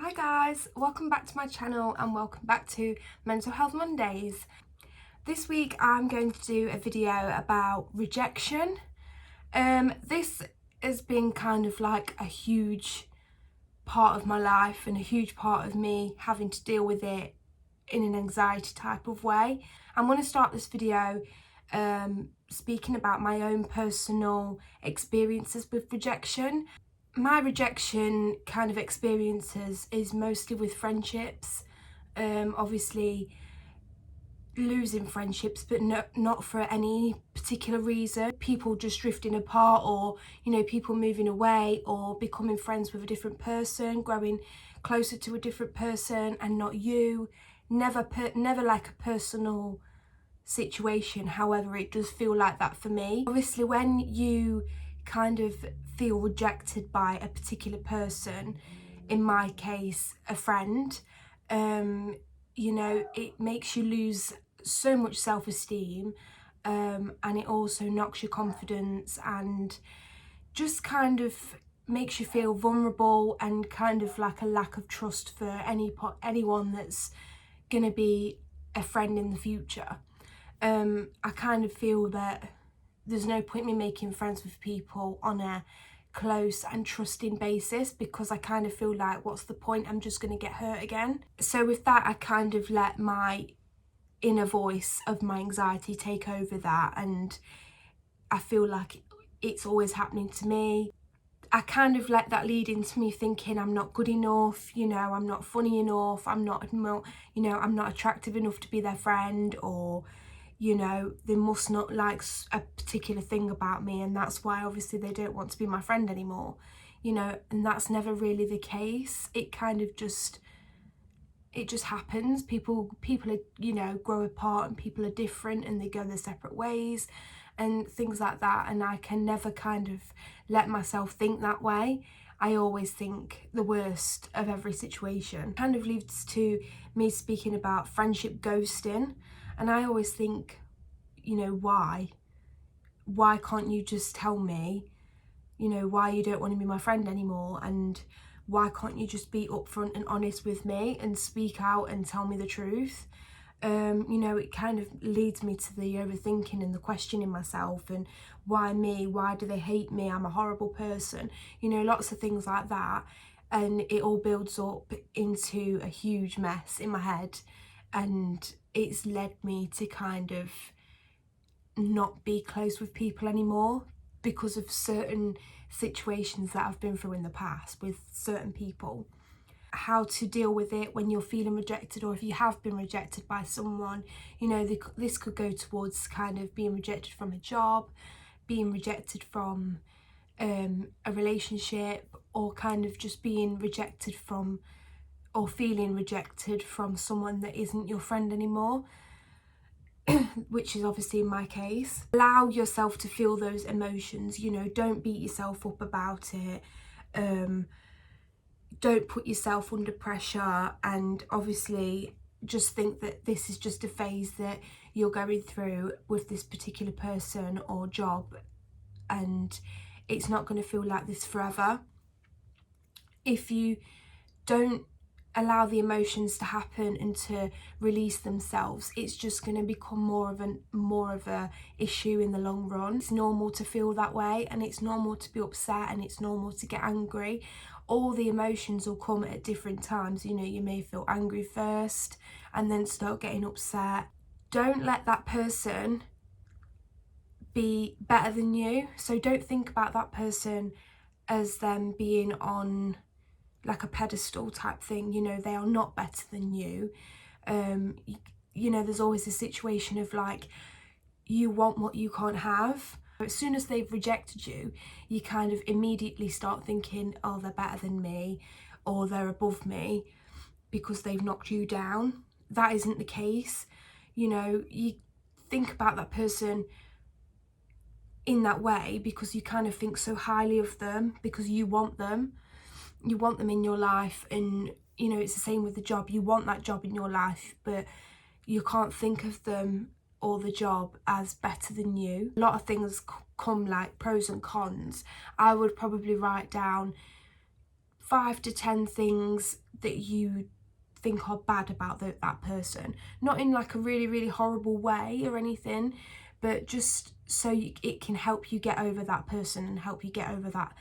Hi guys, welcome back to my channel and welcome back to Mental Health Mondays. This week I'm going to do a video about rejection. This has been kind of like a huge part of my life and a huge part of me having to deal with it in an anxiety type of way. I'm going to start this video speaking about my own personal experiences with rejection. My rejection kind of experiences is mostly with friendships, obviously losing friendships, but not for any particular reason. People just drifting apart, or people moving away, or becoming friends with a different person, growing closer to a different person and not you. Never like a personal situation, however it does feel like that for me. Obviously when you kind of feel rejected by a particular person, in my case a friend, it makes you lose so much self-esteem, and it also knocks your confidence and just kind of makes you feel vulnerable and kind of like a lack of trust for anyone that's gonna be a friend in the future. I kind of feel that there's no point me making friends with people on a close and trusting basis, because I kind of feel like, what's the point? I'm just going to get hurt again. So with that, I kind of let my inner voice of my anxiety take over that, and I feel like it's always happening to me. I kind of let that lead into me thinking I'm not good enough, I'm not funny enough, I'm not attractive enough to be their friend, or they must not like a particular thing about me, and that's why obviously they don't want to be my friend anymore, and that's never really the case. It kind of just happens. People are, grow apart, and people are different and they go their separate ways and things like that, and I can never kind of let myself think that way. I always think the worst of every situation. Kind of leads to me speaking about friendship ghosting, and I always think, why can't you just tell me, why you don't want to be my friend anymore, and why can't you just be upfront and honest with me and speak out and tell me the truth? It kind of leads me to the overthinking and the questioning myself, and why me? Why do they hate me? I'm a horrible person. Lots of things like that, and it all builds up into a huge mess in my head, and it's led me to kind of not be close with people anymore because of certain situations that I've been through in the past with certain people. How to deal with it when you're feeling rejected, or if you have been rejected by someone. This could go towards kind of being rejected from a job, being rejected from a relationship, or kind of just being rejected from, or feeling rejected from someone that isn't your friend anymore, which is obviously in my case. Allow yourself to feel those emotions, don't beat yourself up about it. Don't put yourself under pressure, and obviously just think that this is just a phase that you're going through with this particular person or job, and it's not going to feel like this forever. If you don't allow the emotions to happen and to release themselves, it's just going to become more of a issue in the long run. It's normal to feel that way, and it's normal to be upset, and it's normal to get angry. All the emotions will come at different times. You may feel angry first and then start getting upset. Don't let that person be better than you. So don't think about that person as them being on like a pedestal type thing. They are not better than you. There's always a situation of like, you want what you can't have. As soon as they've rejected you, you kind of immediately start thinking, oh, they're better than me, or they're above me because they've knocked you down. That isn't the case. You think about that person in that way because you kind of think so highly of them, because you want them in your life. And it's the same with the job. You want that job in your life, but you can't think of them or the job as better than you. A lot of things come like pros and cons. I would probably write down 5 to 10 things that you think are bad about that person, not in like a really horrible way or anything, but just so it can help you get over that person and help you get over that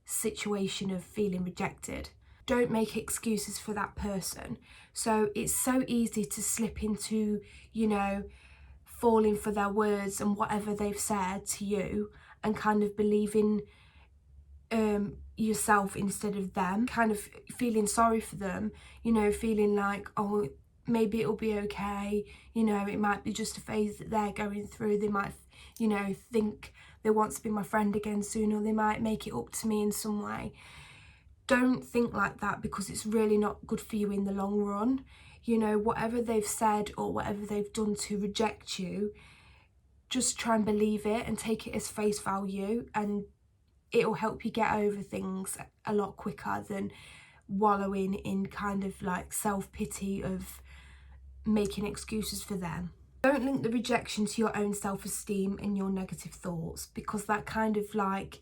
situation of feeling rejected. Don't make excuses for that person. So it's so easy to slip into, you know, falling for their words and whatever they've said to you, and kind of believing yourself instead of them, kind of feeling sorry for them, you know, feeling like, oh, maybe it'll be okay, you know, it might be just a phase that they're going through, they might, you know, think they want to be my friend again soon, or they might make it up to me in some way. Don't think like that, because it's really not good for you in the long run. You know, whatever they've said or whatever they've done to reject you, just try and believe it and take it as face value, and it'll help you get over things a lot quicker than wallowing in kind of like self-pity of making excuses for them. Don't link the rejection to your own self-esteem and your negative thoughts, because that kind of like,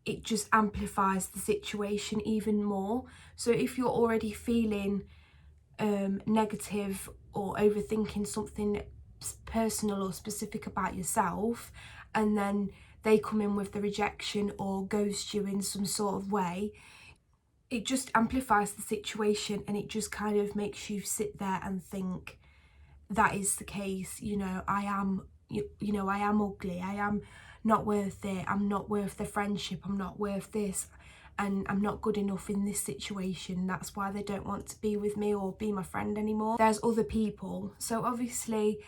it just amplifies the situation even more. So if you're already feeling negative or overthinking something personal or specific about yourself, and then they come in with the rejection or ghost you in some sort of way, it just amplifies the situation, and it just kind of makes you sit there and think, that is the case, you know, I am, you know, I am ugly, I am not worth it, I'm not worth the friendship, I'm not worth this, and I'm not good enough in this situation, that's why they don't want to be with me or be my friend anymore. There's other people. So obviously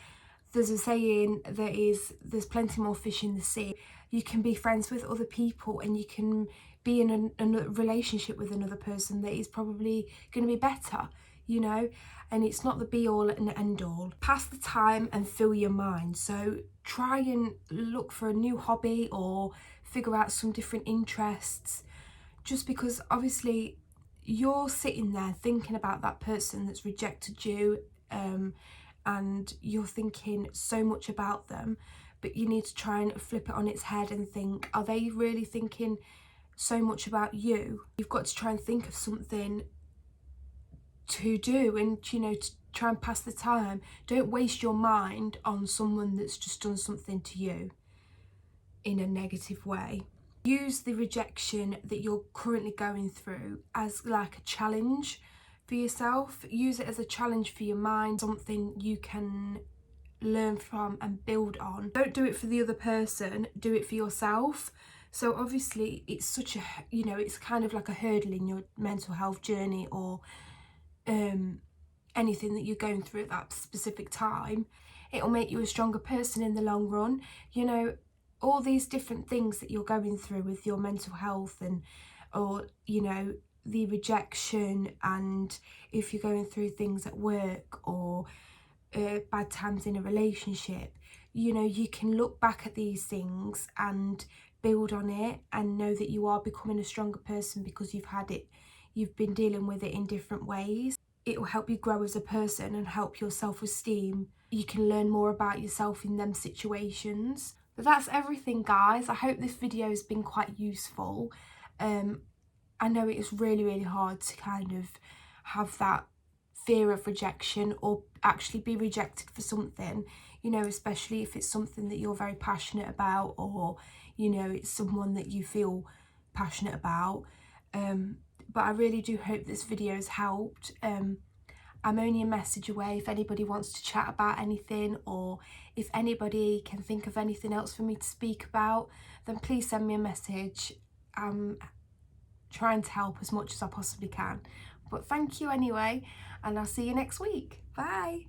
there's a saying that is, there's plenty more fish in the sea. You can be friends with other people, and you can be in a relationship with another person that is probably going to be better, you know, and it's not the be all and end all. Pass the time and fill your mind. So try and look for a new hobby or figure out some different interests, just because obviously you're sitting there thinking about that person that's rejected you, and you're thinking so much about them, but you need to try and flip it on its head and think, are they really thinking so much about you? You've got to try and think of something to do, and, you know, to try and pass the time. Don't waste your mind on someone that's just done something to you in a negative way. Use the rejection that you're currently going through as like a challenge for yourself. Use it as a challenge for your mind, something you can learn from and build on. Don't do it for the other person, do it for yourself. So obviously it's such a, you know, it's kind of like a hurdle in your mental health journey, or anything that you're going through at that specific time. It'll make you a stronger person in the long run. You know, all these different things that you're going through with your mental health, and, or, you know, the rejection, and if you're going through things at work, or bad times in a relationship, you know, you can look back at these things and build on it, and know that you are becoming a stronger person because you've had it, you've been dealing with it in different ways. It will help you grow as a person and help your self-esteem. You can learn more about yourself in them situations. But that's everything, guys. I hope this video has been quite useful. I know it is really hard to kind of have that fear of rejection, or actually be rejected for something, you know, especially if it's something that you're very passionate about, or, you know, it's someone that you feel passionate about. But I really do hope this video has helped. I'm only a message away if anybody wants to chat about anything, or if anybody can think of anything else for me to speak about, then please send me a message. I'm trying to help as much as I possibly can. But thank you anyway, and I'll see you next week. Bye.